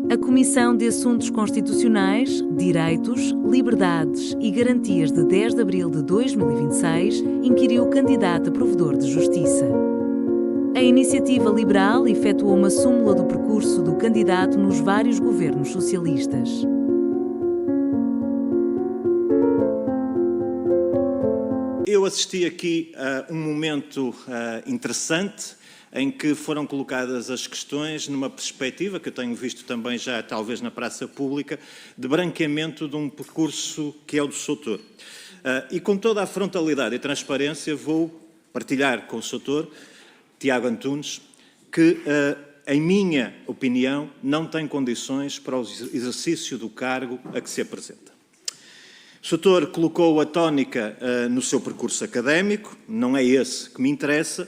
A Comissão de Assuntos Constitucionais, Direitos, Liberdades e Garantias de 10 de abril de 2026 inquiriu o candidato a provedor de justiça. A Iniciativa Liberal efetuou uma súmula do percurso do candidato nos vários governos socialistas. Eu assisti aqui a um momento interessante em que foram colocadas as questões numa perspectiva que eu tenho visto também já talvez na praça pública, de branqueamento de um percurso que é o do Soutor. E com toda a frontalidade e transparência vou partilhar com o Soutor, Tiago Antunes, que, em minha opinião, não tem condições para o exercício do cargo a que se apresenta. O Soutor colocou a tónica no seu percurso académico, não é esse que me interessa,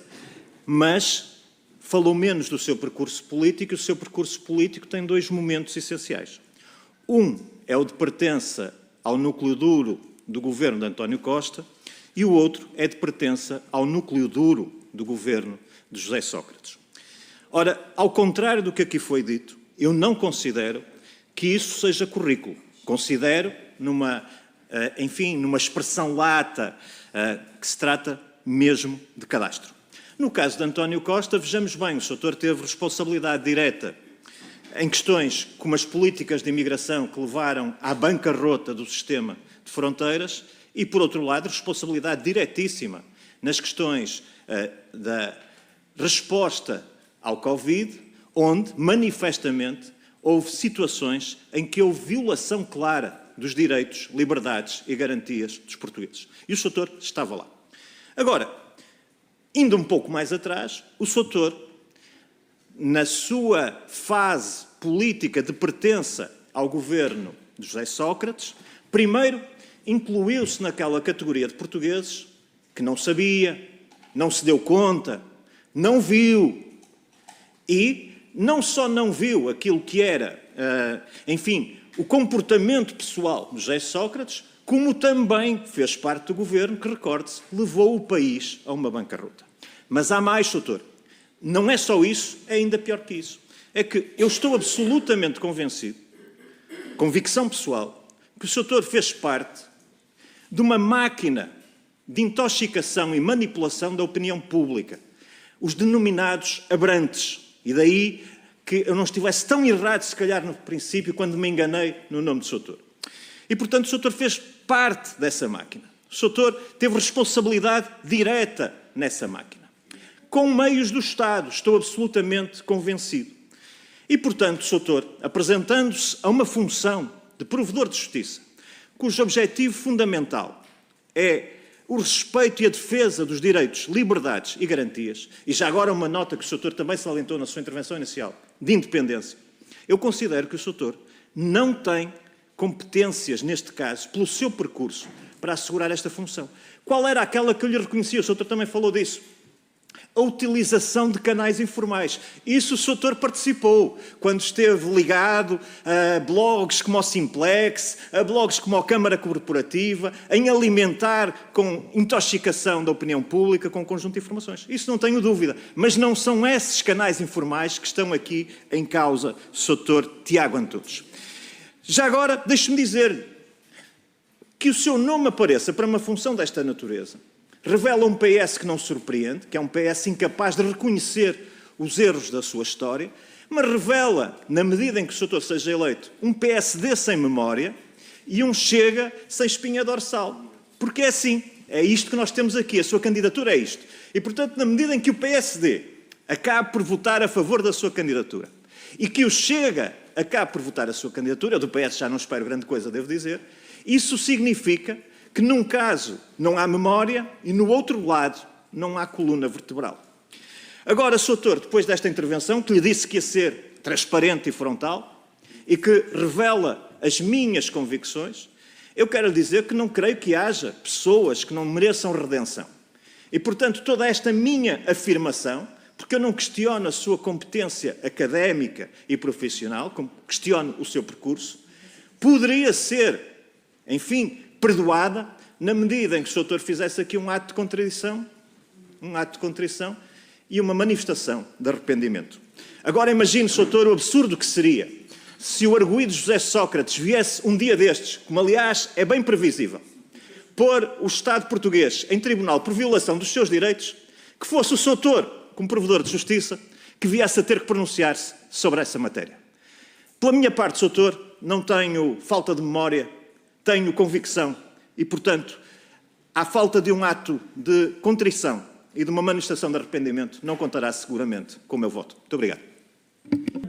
mas falou menos do seu percurso político, e o seu percurso político tem dois momentos essenciais. Um é o de pertença ao núcleo duro do governo de António Costa e o outro é de pertença ao núcleo duro do governo de José Sócrates. Ora, ao contrário do que aqui foi dito, eu não considero que isso seja currículo. Considero, numa expressão lata, que se trata mesmo de cadastro. No caso de António Costa, vejamos bem, o Soutor teve responsabilidade direta em questões como as políticas de imigração que levaram à bancarrota do sistema de fronteiras e, por outro lado, responsabilidade diretíssima nas questões da resposta ao Covid, onde, manifestamente, houve situações em que houve violação clara dos direitos, liberdades e garantias dos portugueses. E o Soutor estava lá. Agora, indo um pouco mais atrás, o Soutor, na sua fase política de pertença ao governo de José Sócrates, primeiro incluiu-se naquela categoria de portugueses que não sabia, não se deu conta, não viu e não só não viu aquilo que era, o comportamento pessoal de José Sócrates, como também fez parte do governo que, recorde-se, levou o país a uma bancarrota. Mas há mais, Soutor. Não é só isso, é ainda pior que isso. É que eu estou absolutamente convencido, convicção pessoal, que o Soutor fez parte de uma máquina de intoxicação e manipulação da opinião pública. Os denominados abrantes. E daí que eu não estivesse tão errado, se calhar, no princípio, quando me enganei no nome de Soutor. E, portanto, o Soutor fez parte dessa máquina. O Soutor teve responsabilidade direta nessa máquina. Com meios do Estado, estou absolutamente convencido. E, portanto, o Soutor, apresentando-se a uma função de provedor de justiça, cujo objetivo fundamental é o respeito e a defesa dos direitos, liberdades e garantias, e já agora uma nota que o Soutor também salientou na sua intervenção inicial, de independência, eu considero que o Soutor não tem competências, neste caso, pelo seu percurso, para assegurar esta função. Qual era aquela que eu lhe reconhecia? O Soutor também falou disso. A utilização de canais informais. Isso o Soutor participou, quando esteve ligado a blogs como o Simplex, a blogs como a Câmara Corporativa, em alimentar com intoxicação da opinião pública com um conjunto de informações. Isso não tenho dúvida. Mas não são esses canais informais que estão aqui em causa, Soutor Tiago Antunes. Já agora, deixe-me dizer que o seu nome apareça para uma função desta natureza revela um PS que não surpreende, que é um PS incapaz de reconhecer os erros da sua história, mas revela, na medida em que o Soutor seja eleito, um PSD sem memória e um Chega sem espinha dorsal. Porque é assim, é isto que nós temos aqui, a sua candidatura é isto. E, portanto, na medida em que o PSD acabe por votar a favor da sua candidatura e que o Chega acabe por votar a sua candidatura, eu do PS já não espero grande coisa, devo dizer, isso significa que num caso não há memória e no outro lado não há coluna vertebral. Agora, Soutor, depois desta intervenção, que lhe disse que ia ser transparente e frontal e que revela as minhas convicções, eu quero dizer que não creio que haja pessoas que não mereçam redenção. E, portanto, toda esta minha afirmação, porque eu não questiono a sua competência académica e profissional, como questiono o seu percurso, poderia ser, perdoada, na medida em que o Soutor fizesse aqui um ato de contrição e uma manifestação de arrependimento. Agora imagine, Soutor, o absurdo que seria se o arguido José Sócrates viesse um dia destes, como aliás é bem previsível, pôr o Estado português em tribunal por violação dos seus direitos, que fosse o Soutor, como provedor de justiça, que viesse a ter que pronunciar-se sobre essa matéria. Pela minha parte, Soutor, não tenho falta de memória, tenho convicção e, portanto, à falta de um ato de contrição e de uma manifestação de arrependimento, não contará seguramente com o meu voto. Muito obrigado.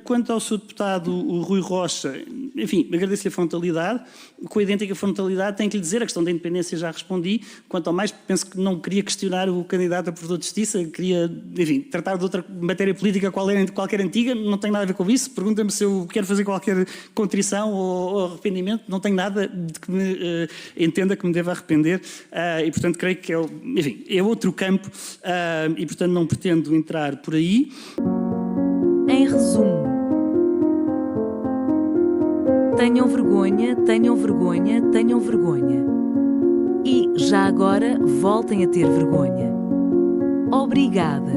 Quanto ao Sr. Deputado o Rui Rocha, enfim, agradeço-lhe a frontalidade. Com a idêntica frontalidade, tenho que lhe dizer, a questão da independência já respondi. Quanto ao mais, penso que não queria questionar o candidato a provedor de justiça, queria, enfim, tratar de outra matéria política qualquer antiga, não tem nada a ver com isso. Pergunta-me se eu quero fazer qualquer contrição ou arrependimento, não tenho nada de que me entenda que me deva arrepender e, portanto, creio que é outro campo e, portanto, não pretendo entrar por aí. Em resumo, tenham vergonha, tenham vergonha, tenham vergonha. E, já agora, voltem a ter vergonha. Obrigada.